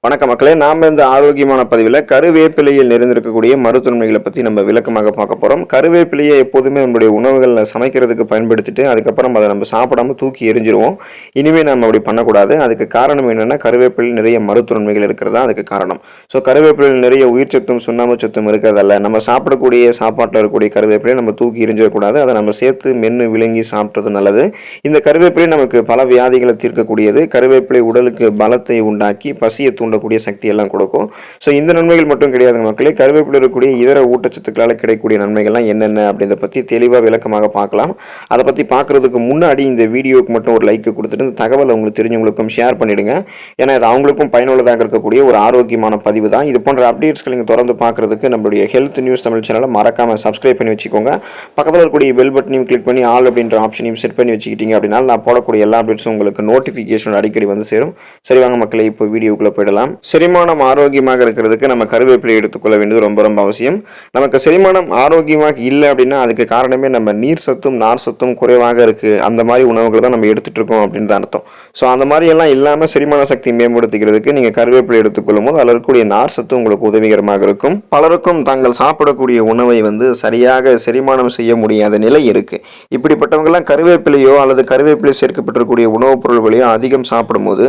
வணக்க மக்களே, நாம இந்த ஆரோக்கியமான பதிவில் கருவேப்பிலையில் நிறைந்திருக்கக்கூடிய மருத்துவன்மைகளை பற்றி நம்ம விளக்கமாக பார்க்க போகிறோம். கருவேப்பிலையை எப்போதுமே நம்மளுடைய உணவுகளில் சமைக்கிறதுக்கு பயன்படுத்திட்டு அதுக்கப்புறம் அதை நம்ம சாப்பிடாம தூக்கி எரிஞ்சிருவோம். இனிமேல் நம்ம அப்படி பண்ணக்கூடாது. அதுக்கு காரணம் என்னென்னா, கருவேப்பிலையில் நிறைய மருத்துவன்மைகள் இருக்கிறதா அதுக்கு காரணம். ஸோ கருவேப்பிலையில் நிறைய உயிர் சத்தும் சுண்ணாம்பு சத்தும் இருக்கிறதல்ல, நம்ம சாப்பிடக்கூடிய சாப்பாட்டில் இருக்கக்கூடிய கருவேப்பிலையை நம்ம தூக்கி எரிஞ்சிடக்கூடாது. அதை நம்ம சேர்த்து மென்று விழுங்கி சாப்பிட்றது நல்லது. இந்த கருவேப்பிலை நமக்கு பல வியாதிகளை தீர்க்கக்கூடியது. கருவேப்பிலை உடலுக்கு பலத்தை உண்டாக்கி பசியை கூடிய சக்தி எல்லாம் கொடுக்கும். ஸோ இந்த நன்மைகள் மட்டும் கிடையாது மக்களே, கருவேப்பிலை இருக்கக்கூடிய இதர ஊட்டச்சத்துக்களால் கிடைக்கக்கூடிய நன்மைகள்லாம் என்னென்ன அப்படின்றத பற்றி தெளிவாக விளக்கமாக பார்க்கலாம். அதை பற்றி பார்க்குறதுக்கு முன்னாடி இந்த வீடியோவுக்கு மட்டும் ஒரு லைக் கொடுத்துட்டு இந்த தகவலை உங்களுக்கு தெரிஞ்சவங்களுக்கும் ஷேர் பண்ணிவிடுங்க. ஏன்னா இது அவங்களுக்கும் பயனுள்ளதாக இருக்கக்கூடிய ஒரு ஆரோக்கியமான பதிவு தான். இது போன்ற அப்டேட்ஸ்கள் நீங்கள் தொடர்ந்து பார்க்குறதுக்கு நம்மளுடைய ஹெல்த் நியூஸ் தமிழ் சேனலை மறக்காமல் சப்ஸ்கிரைப் பண்ணி வச்சுக்கோங்க. பக்கத்தில் இருக்கக்கூடிய பெல் பட்டனையும் கிளிக் பண்ணி ஆல் அப்படின்ற ஆப்ஷனையும் செட் பண்ணி வச்சுக்கிட்டீங்க அப்படின்னா நான் போடக்கூடிய எல்லா அப்டேட்ஸும் உங்களுக்கு நோட்டிஃபிகேஷன் அடிக்கடி வந்து சேரும். சரி வாங்க மக்களே, இப்போ வீடியோக்குள்ளே போயிடலாம். செரிமானம் ஆரோக்கியமாக இருக்கிறதுக்கு நம்ம கருவேப்பிலை எடுத்துக்கொள்ள வேண்டியது ரொம்ப ரொம்ப அவசியம். நமக்கு செரிமானம் ஆரோக்கியமாக இல்லை அப்படின்னா அதுக்கு காரணமே நம்ம நீர் சத்தும் நார் சத்தும் குறைவாக இருக்குது, அந்த மாதிரி உணவுகளை தான் நம்ம எடுத்துகிட்டு இருக்கோம் அப்படின்னு தான் அர்த்தம். ஸோ அந்த மாதிரி எல்லாம் இல்லாமல் செரிமான சக்தி மேம்படுத்திக்கிறதுக்கு நீங்கள் கருவேப்பிலை எடுத்துக்கொள்ளும் போது அதில் இருக்கக்கூடிய நார் சத்து உங்களுக்கு உதவிகரமாக இருக்கும். பலருக்கும் தாங்கள் சாப்பிடக்கூடிய உணவை சரியாக செரிமானம் செய்ய முடியாத நிலை இருக்குது. இப்படிப்பட்டவங்கெல்லாம் கருவேப்பிலையோ அல்லது கருவேப்பிலை சேர்க்கப்பட்டிருக்கக்கூடிய உணவுப் பொருள்களையோ அதிகம் சாப்பிடும்போது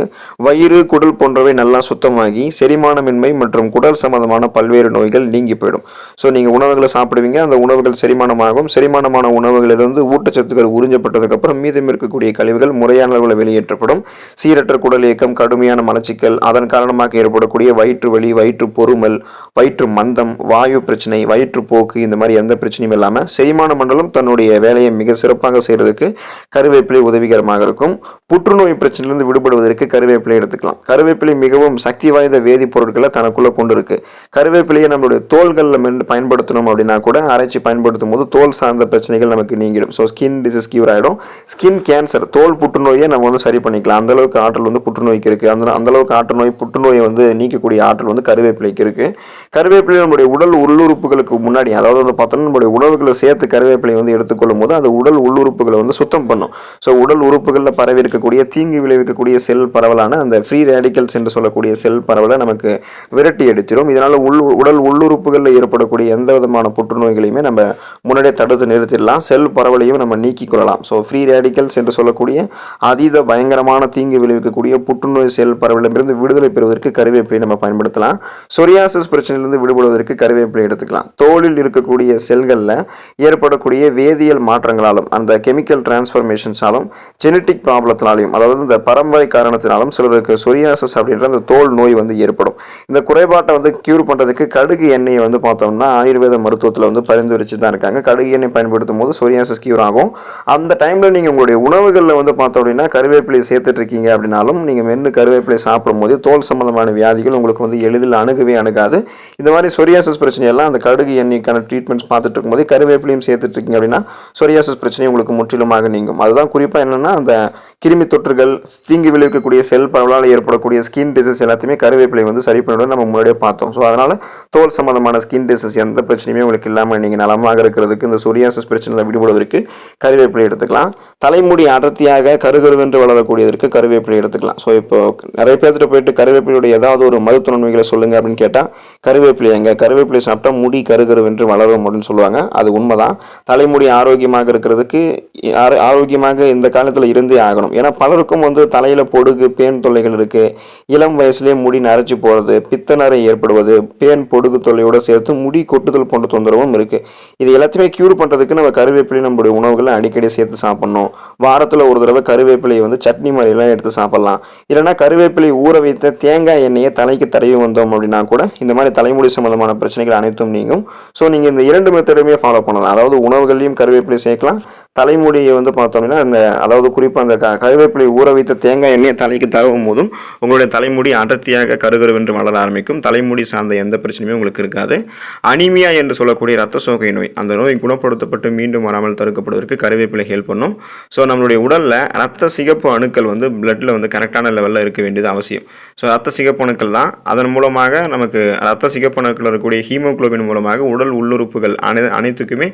வயிறு குடல் போன்றவை நல்லா சுத்தமாகி செரிமானமின்மை மற்றும் குடல் சம்பந்தமான பல்வேறு நோய்கள் நீங்கி போயிடும். ஸோ நீங்கள் உணவுகளை சாப்பிடுவீங்க, அந்த உணவுகள் செரிமானமாகும். செரிமானமான உணவுகளிலிருந்து ஊட்டச்சத்துக்கள் உறிஞ்சப்பட்டதுக்கு அப்புறம் மீதம் இருக்கக்கூடிய கழிவுகள் முறையான அளவில் வெளியேற்றப்படும். சீரற்ற குடல் இயக்கம், கடுமையான மலச்சிக்கல், அதன் காரணமாக ஏற்படக்கூடிய வயிற்று வலி, வயிற்று பொறுமல், வயிற்று மந்தம், வாயு பிரச்சனை, வயிற்றுப்போக்கு, இந்த மாதிரி எந்த பிரச்சனையும் இல்லாமல் செரிமான மண்டலம் தன்னுடைய வேலையை மிக சிறப்பாக செய்யறதுக்கு கருவேப்பிலை உதவிகரமாக இருக்கும். புற்றுநோய் பிரச்சனையிலிருந்து விடுபடுவதற்கு கருவேப்பிலை எடுத்துக்கலாம். கருவேப்பிலை மிகவும் சக்தி வாய்ந்த வேதிப்பொருட்களை தனக்குள்ள கொண்டு இருக்கு. கருவேப்பிலையை நம்மளுடைய தோள்களில் பயன்படுத்தணும் அப்படின்னா கூட அரைச்சி பயன்படுத்தும் போது தோல் சார்ந்த பிரச்சனைகள் நமக்கு நீங்கிடும். ஸோ ஸ்கின் டிசீஸ் கியூர் ஆகிடும். ஸ்கின் கேன்சர், தோல் புற்றுநோயை நம்ம சரி பண்ணிக்கலாம். அந்த அளவுக்கு ஆற்றல் புற்றுநோய்க்கு இருக்கு. அந்த அளவுக்கு ஆற்றல் புற்றுநோயை நீக்கக்கூடிய ஆற்றல் கருவேப்பிலைக்கு இருக்கு. கருவேப்பிலை நம்முடைய உடல் உள்ளுறுப்புகளுக்கு முன்னாடி, அதாவது பார்த்தோம்னா நம்முடைய உணவுகளை சேர்த்து கருவேப்பிலை எடுத்துக்கொள்ளும் போது அது உடல் உள்ளுறுப்புகளை சுத்தம் பண்ணும். ஸோ உடல் உறுப்புகளில் பரவி இருக்கக்கூடிய தீங்கு விளைவிக்கக்கூடிய செல் பரவலான அந்த ஃப்ரீ ரேடிக்கல்ஸ் என்று சொல்லக்கூடிய செல் பரவலை நமக்கு விரட்டி அடிச்சிடும். இதனால உடல் உள்ளுறுப்புகளில் ஏற்படக்கூடிய எந்த விதமான புற்றுநோய்களையுமே நம்ம முன்னாடியே தடுத்து நிறுத்திடலாம். செல் பரவலையும் நம்ம நீக்கிக் கொள்ளலாம். ஸோ ஃப்ரீ ரேடிக்கல்ஸ் என்று சொல்லக்கூடிய அதீத பயங்கரமான தீங்கு விளைவிக்கக்கூடிய புற்றுநோய் செல் பரவலிலிருந்து விடுதலை பெறுவதற்கு கருவேப்பிலை நம்ம பயன்படுத்தலாம். சொரியாசிஸ் பிரச்சனையிலிருந்து விடுபடுவதற்கு கருவேப்பிலை எடுத்துக்கலாம். தோலில் இருக்கக்கூடிய செல்களில் ஏற்படக்கூடிய வேதியியல் மாற்றங்களாலும் அந்த கெமிக்கல் டிரான்ஸ்ஃபர்மேஷன்ஸாலும் ஜெனட்டிக் ப்ராப்ளத்தினாலையும், அதாவது இந்த பரம்பரை காரணத்தினாலும் சிலருக்கு சொரியாசிஸ் அப்படின்ற அந்த தோல் நோய் ஏற்படும். இந்த குறைபாட்டை கியூர் பண்றதுக்கு கடுகு எண்ணெயை பார்த்தோம்னா ஆயுர்வேத மருத்துவத்தில் பரிந்துரைச்சு தான் இருக்காங்க. கடுகு எண்ணெய் பயன்படுத்தும் போது சொரியாசிஸ் கியூர் ஆகும். அந்த டைம்ல நீங்க உங்களுடைய உணவுகளில் பார்த்தோம் அப்படின்னா கருவேப்பிலை சேர்த்துட்டு இருக்கீங்க அப்படின்னாலும் நீங்க மென்னு கருவேப்பிலை சாப்பிடும் போது தோல் சம்பந்தமான வியாதிகள் உங்களுக்கு எளிதில் அணுகாது. இந்த மாதிரி சொரியாசிஸ் பிரச்சனை எல்லாம் அந்த கடுகு எண்ணெய்க்கான ட்ரீட்மெண்ட்ஸ் பார்த்துட்டு இருக்கும்போது கருவேப்பிலையும் சேர்த்துட்டு இருக்கீங்க அப்படின்னா சொரியாசிஸ் பிரச்சனை உங்களுக்கு முற்றிலுமாக நீங்கும். அதுதான் குறிப்பா என்னன்னா, அந்த கிருமி தொற்றுகள், தீங்கு விளைவிக்கக்கூடிய செல் பரவலால் ஏற்படக்கூடிய ஸ்கின் டிசீஸ் எல்லாத்தையுமே கருவேப்பிலை சரி பண்ணிவிட நம்ம முன்னாடியே பார்த்தோம். ஸோ அதனால தோல் சம்பந்தமான ஸ்கின் டிசீஸ் எந்த பிரச்சனையுமே உங்களுக்கு இல்லாமல் நீங்கள் நலமாக இருக்கிறதுக்கு, இந்த சொரியாசிஸ் பிரச்சனையில் விடுபடுவதற்கு கருவேப்பிலை எடுத்துக்கலாம். தலைமுடி அடர்த்தியாக கருகருவென்று வளரக்கூடியதற்கு கருவேப்பிலை எடுத்துக்கலாம். ஸோ இப்போ நிறைய பேர்த்துட்டு போயிட்டு கருவேப்பிலையோட ஏதாவது ஒரு மருத்துவ நன்மைகளை சொல்லுங்க அப்படின்னு கேட்டால் கருவேப்பிலை சாப்பிட்டா முடி கருகருவென்று வளரும் அப்படின்னு சொல்லுவாங்க. அது உண்மைதான். தலைமுடி ஆரோக்கியமாக இருக்கிறதுக்கு ஆரோக்கியமாக இந்த காலத்தில் இருந்தே ஆகணும். ஏன்னா பலருக்கும் தலையில பொடுகு, பேன் தொல்லைகள் இருக்கு. இளம் வயசுலேயே முடி நரைச்சி போகிறது, பித்தநரை ஏற்படுவது, பேன் பொடுகு தொல்லையோடு சேர்த்து முடி கொட்டுதல் போன்ற தொந்தரவும் இருக்கு. இது எல்லாத்தையுமே கியூர் பண்ணுறதுக்கு நம்ம கருவேப்பிலை நம்மளுடைய உணவுகளை அடிக்கடி சேர்த்து சாப்பிடணும். வாரத்தில் ஒரு தடவை கருவேப்பிலையை சட்னி மாதிரிலாம் எடுத்து சாப்பிடலாம். இல்லைனா கருவேப்பிலை ஊற வைத்த தேங்காய் எண்ணெயை தலைக்கு தடவி வந்தோம் அப்படின்னா கூட இந்த மாதிரி தலைமுடி சம்பந்தமான பிரச்சனைகள் அனைத்தும் நீங்கும். ஸோ நீங்கள் இந்த 2 மெத்தடுமே ஃபாலோ பண்ணலாம். அதாவது உணவுகளையும் கருவேப்பிலை சேர்க்கலாம். தலைமுடியை பார்த்தோம்னா அதாவது குறிப்பாக அந்த கருவேப்பிலை ஊற வைத்த தேங்காய் எண்ணெயை தலைக்கு தடவும் போதும் உங்களுடைய தலைமுடி அடர்த்தியாக கருகருவென்று வளர ஆரம்பிக்கும். தலைமுடி சார்ந்த எந்த பிரச்சனையுமே உங்களுக்கு இருக்காது. அனிமியா என்று சொல்லக்கூடிய ரத்த சோகை நோய், அந்த நோய் குணப்படுத்தப்பட்டு மீண்டும் வராமல் தடுக்கப்படுவதற்கு கருவேப்பிலை ஹெல்ப் பண்ணும். ஸோ நம்மளுடைய உடலில் ரத்த சிகப்பு அணுக்கள் பிளட்டில் கரெக்டான லெவலில் இருக்க வேண்டியது அவசியம். ஸோ ரத்த சிகப்பு அணுக்கள் தான், அதன் மூலமாக நமக்கு ரத்த சிகப்பு அணுக்கள் இருக்கக்கூடிய ஹீமோகுளோபின் மூலமாக உடல் உள்ளுறுப்புகள் அனைத்துக்குமே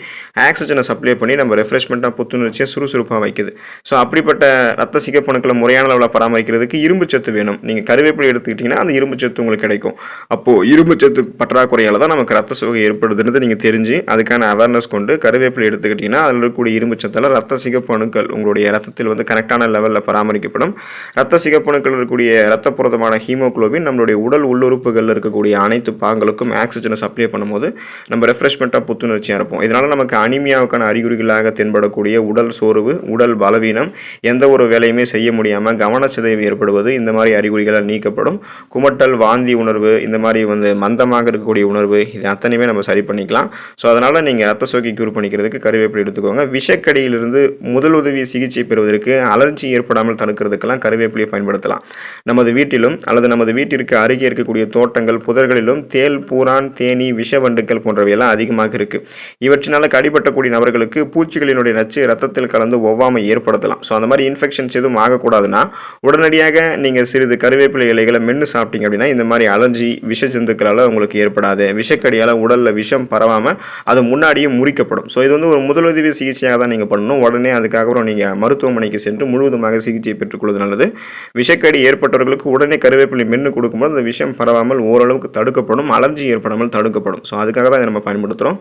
ஆக்சிஜனை சப்ளை பண்ணி நம்ம ரெஃப்ரெஷ்மெண்ட்டாக புத்துணர்ச்சியாக சுறுசுறுப்பாக வைக்குது. ஸோ அப்படிப்பட்ட ரத்த சிகப்பணுக்களை முறையான அளவில் பராமரிக்கிறதுக்கு இரும்பு சத்து வேணும். நீங்கள் கருவேப்பிலை எடுத்துக்கிட்டிங்கன்னா அந்த இரும்பு சத்து உங்களுக்கு கிடைக்கும். அப்போது இரும்பு சத்து பற்றாக்குறையால் தான் நமக்கு ரத்த சோகை ஏற்படுதுன்றது நீங்கள் தெரிஞ்சு அதுக்கான அவேர்னஸ் கொண்டு கருவேப்பிலை எடுத்துக்கிட்டிங்கன்னா அதில் இருக்கக்கூடிய இரும்பு சத்தால் ரத்த சிகப்பணுக்கள் உங்களுடைய ரத்தத்தில் வந்து கரெக்டான லெவலில் பராமரிக்கப்படும். ரத்த சிகப்பணுக்கள் இருக்கக்கூடிய ரத்த புரதமான ஹீமோகுளோபின் நம்மளுடைய உடல் உள்ளுறுப்புகளில் இருக்கக்கூடிய அனைத்து பாகங்களுக்கும் ஆக்சிஜனை சப்ளை பண்ணும்போது நம்ம ரெஃப்ரெஷ்மெண்ட்டாக புத்துணர்ச்சியாக இருப்போம். இதனால் நமக்கு அனிமியாவுக்கான அறிகுறிகளாக தென்படக்கூடிய உடல் சோர்வு, உடல் பலவீனம், எந்த ஒரு வேலையுமே செய்ய முடியாமல் கவனச்சிதைவு ஏற்படுவது, இந்த மாதிரி அறிகுறிகளால் நீக்கப்படும். குமட்டல், வாந்தி உணர்வு, இந்த மாதிரி வந்து மந்தமாக இருக்கக்கூடிய உணர்வு, இது அத்தனையுமே நம்ம சரி பண்ணிக்கலாம். ஸோ அதனால் நீங்கள் ரத்த சோகை க்யூர் பண்ணிக்கிறதுக்கு கருவேப்பிலை எடுத்துக்கோங்க. விஷக்கடியிலிருந்து முதலுதவி சிகிச்சை பெறுவதற்கு அலர்ஜி ஏற்படாமல் தடுக்கிறதுக்கெல்லாம் கருவேப்பிலையை பயன்படுத்தலாம். நமது வீட்டிலும் அல்லது நமது வீட்டிற்கு அருகே இருக்கக்கூடிய தோட்டங்கள், புதர்களிலும் தேல், பூரான், தேனீ, விஷவண்டுக்கள் போன்றவையெல்லாம் அதிகமாக இருக்குது. இவற்றினால் கடிபட்டக்கூடிய நபர்களுக்கு பூச்சிகளினுடைய நச்சு ரத்தத்தில் கலந்து ஒவ்வாமை ஏற்படுத்தலாம். ஸோ அந்த மாதிரி இன்ஃபெக்ஷன்ஸ் எதுவும் ஆகக்கூடாதுன்னா உடனடியாக நீங்கள் சிறிது கருவேப்பிலை இலைகளை மென்று சாப்பிட்டீங்க அப்படின்னா இந்த மாதிரி அலர்ஜி விஷ ஜந்துக்களால் உங்களுக்கு ஏற்படாது. விஷக்கடியால் உடலில் விஷம் பரவாமல் அது முன்னாடியே முறிக்கப்படும். ஸோ இது வந்து ஒரு முதலுதவி சிகிச்சையாக தான் நீங்கள் பண்ணணும். உடனே அதுக்கப்புறம் நீங்கள் மருத்துவமனைக்கு சென்று முழுவதுமாக சிகிச்சை பெற்றுக்கொள்வது நல்லது. விஷக்கடி ஏற்பட்டவர்களுக்கு உடனே கருவேப்பிலை மென்று கொடுக்கும்போது அந்த விஷம் பரவாமல் ஓரளவுக்கு தடுக்கப்படும், அலர்ஜி ஏற்படாமல் தடுக்கப்படும். ஸோ அதுக்காக தான் நம்ம பயன்படுத்துகிறோம்.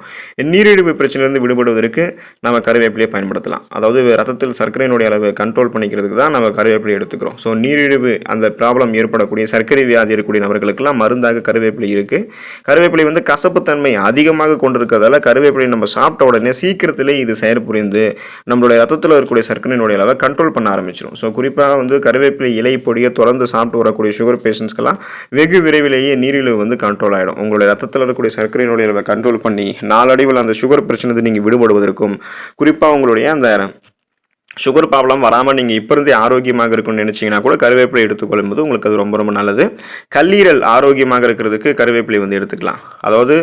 நீரிழிவு பிரச்சனையிலிருந்து விடுபடுவதற்கு நம்ம கருவேப்பிலையை பயன்படுத்தலாம். அதாவது ரத்தத்தில் சர்க்கரையினுடைய அளவு கண்ட்ரோல் பண்ணிக்கிறதுக்கு தான் நம்ம கருவேப்பிலை எடுத்துக்கிறோம். ஸோ நீரிழிவு அந்த ப்ராப்ளம் ஏற்படக்கூடிய சர்க்கரை வியாதி இருக்கக்கூடிய நபர்களுக்கெல்லாம் மருந்தாக கருவேப்பிலை இருக்குது. கருவேப்பிலை வந்து கசப்புத்தன்மை அதிகமாக கொண்டிருக்கிறதால கருவேப்பிலை நம்ம சாப்பிட்ட உடனே சீக்கிரத்திலே இது செயற்புரிந்து நம்மளுடைய ரத்தத்தில் இருக்கக்கூடிய சர்க்கரையினுடைய அளவை கண்ட்ரோல் பண்ண ஆரம்பிச்சிடும். ஸோ குறிப்பாக வந்து கருவேப்பிலை இலை பொடியை தொடர்ந்து சாப்பிட்டு வரக்கூடிய சுகர் பேஷண்ட்ஸ்க்கெல்லாம் வெகு விரைவிலேயே நீரிழிவு வந்து கண்ட்ரோல் ஆகிடும். உங்களுடைய ரத்தத்தில் இருக்கக்கூடிய சர்க்கரையினுடைய அளவை கண்ட்ரோல் பண்ணி நாளடைவில் அந்த சுகர் பிரச்சனை நீங்கள் விடுபடுவதற்கும், குறிப்பாக உங்களுடைய அந்த சுகர் ப்ராப்ளம் வராமல் நீங்கள் இப்போ இருந்தே ஆரோக்கியமாக இருக்குன்னு நினச்சிங்கன்னா கூட கருவேப்பிலை எடுத்துக்கொள்ளும் போது உங்களுக்கு அது ரொம்ப ரொம்ப நல்லது. கல்லீரல் ஆரோக்கியமாக இருக்கிறதுக்கு கருவேப்பிலை வந்து எடுத்துக்கலாம். அதாவது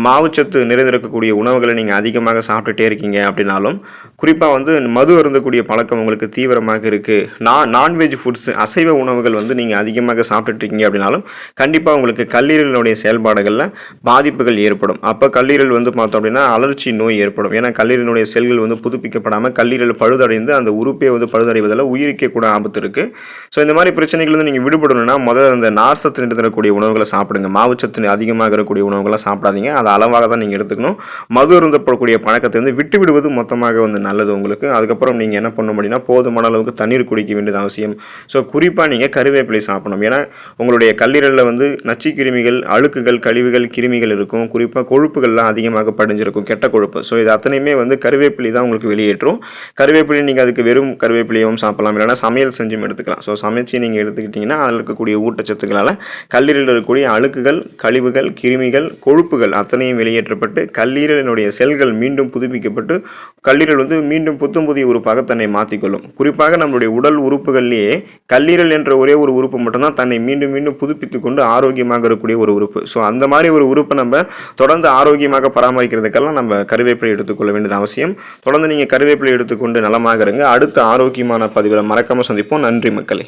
மாவுச்சத்து நிறைந்திருக்கக்கூடிய உணவுகளை நீங்கள் அதிகமாக சாப்பிட்டுட்டே இருக்கீங்க அப்படின்னாலும், குறிப்பாக வந்து மது அருந்தக்கூடிய பழக்கம் உங்களுக்கு தீவிரமாக இருக்குது, நான்வெஜ் ஃபுட்ஸ் அசைவ உணவுகள் வந்து நீங்கள் அதிகமாக சாப்பிட்டுட்டு இருக்கீங்க அப்படின்னாலும் கண்டிப்பாக உங்களுக்கு கல்லீரலினுடைய செயல்பாடுகளில் பாதிப்புகள் ஏற்படும். அப்போ கல்லீரல் வந்து பார்த்தோம் அப்படின்னா அலர்ச்சி நோய் ஏற்படும். ஏன்னா கல்லீரலினுடைய செல்கள் வந்து புதுப்பிக்கப்படாமல் கல்லீரல் பழுதடைந்து அந்த உறுப்பே வந்து பழுதடைவதால் உயிரிக்க கூட ஆபத்து இருக்குது. ஸோ இந்த மாதிரி பிரச்சனைகள் வந்து நீங்கள் விடுபடணும்னா முதல்ல அந்த நார்சத்து நிறைந்திருக்கக்கூடிய உணவுகளை சாப்பிடுங்க. மாவுச்சத்து அதிகமாக இருக்கக்கூடிய உணவுகளை சாப்பிடாதீங்க. அதை அளவாக தான் நீங்கள் எடுத்துக்கணும். மது அருந்தப்படக்கூடிய பழக்கத்தை வந்து விட்டு விடுவது மொத்தமாக வந்து நல்லது உங்களுக்கு. அதுக்கப்புறம் நீங்கள் என்ன பண்ண முடியும்னா போதுமான அளவுக்கு தண்ணீர் குடிக்க வேண்டியது அவசியம். ஸோ குறிப்பாக நீங்கள் கருவேப்பிலை சாப்பிடணும். ஏன்னா உங்களுடைய கல்லீரலில் வந்து நச்சு கிருமிகள், அழுக்குகள், கழிவுகள், கிருமிகள் இருக்கும். குறிப்பாக கொழுப்புகள்லாம் அதிகமாக படிஞ்சிருக்கும், கெட்ட கொழுப்பு. ஸோ இது அத்தனையுமே வந்து கருவேப்பிலை தான் உங்களுக்கு வெளியேற்றும். கருவேப்பிலை நீங்கள் அதுக்கு வெறும் கருவேப்பிலையும் சாப்பிடலாம், இல்லைனா சமையல் செஞ்சும் எடுத்துக்கலாம். ஸோ சமைச்சு நீங்கள் எடுத்துக்கிட்டிங்கன்னா அதில் இருக்கக்கூடிய ஊட்டச்சத்துக்களால் கல்லீரலில் இருக்கக்கூடிய அழுக்குகள், கழிவுகள், கிருமிகள், கொழுப்புகள் அத்தனையும் வெளியேற்றப்பட்டு கல்லீரலினுடைய செல்கள் மீண்டும் புதுப்பிக்கப்பட்டு கல்லீரல் வந்து மீண்டும் புத்தம் புதிய உறுப்பாக தன்னை மாற்றிக்கொள்ளும். குறிப்பாக நம்மளுடைய உடல் உறுப்புகள்லேயே கல்லீரல் என்ற ஒரே ஒரு உறுப்பு மட்டும்தான் தன்னை மீண்டும் மீண்டும் புதுப்பித்து கொண்டு ஆரோக்கியமாக இருக்கக்கூடிய ஒரு உறுப்பு. ஸோ அந்த மாதிரி ஒரு உறுப்பை நம்ம தொடர்ந்து ஆரோக்கியமாக பராமரிக்கிறதுக்கெல்லாம் நம்ம கருவேப்பிலை எடுத்துக்கொள்ள வேண்டியது அவசியம். தொடர்ந்து நீங்கள் கருவேப்பிலை எடுத்துக்கொண்டு நலமாக இருங்க. அடுத்த ஆரோக்கியமான பதிவில் மறக்காமல் சந்திப்போம். நன்றி மக்களே.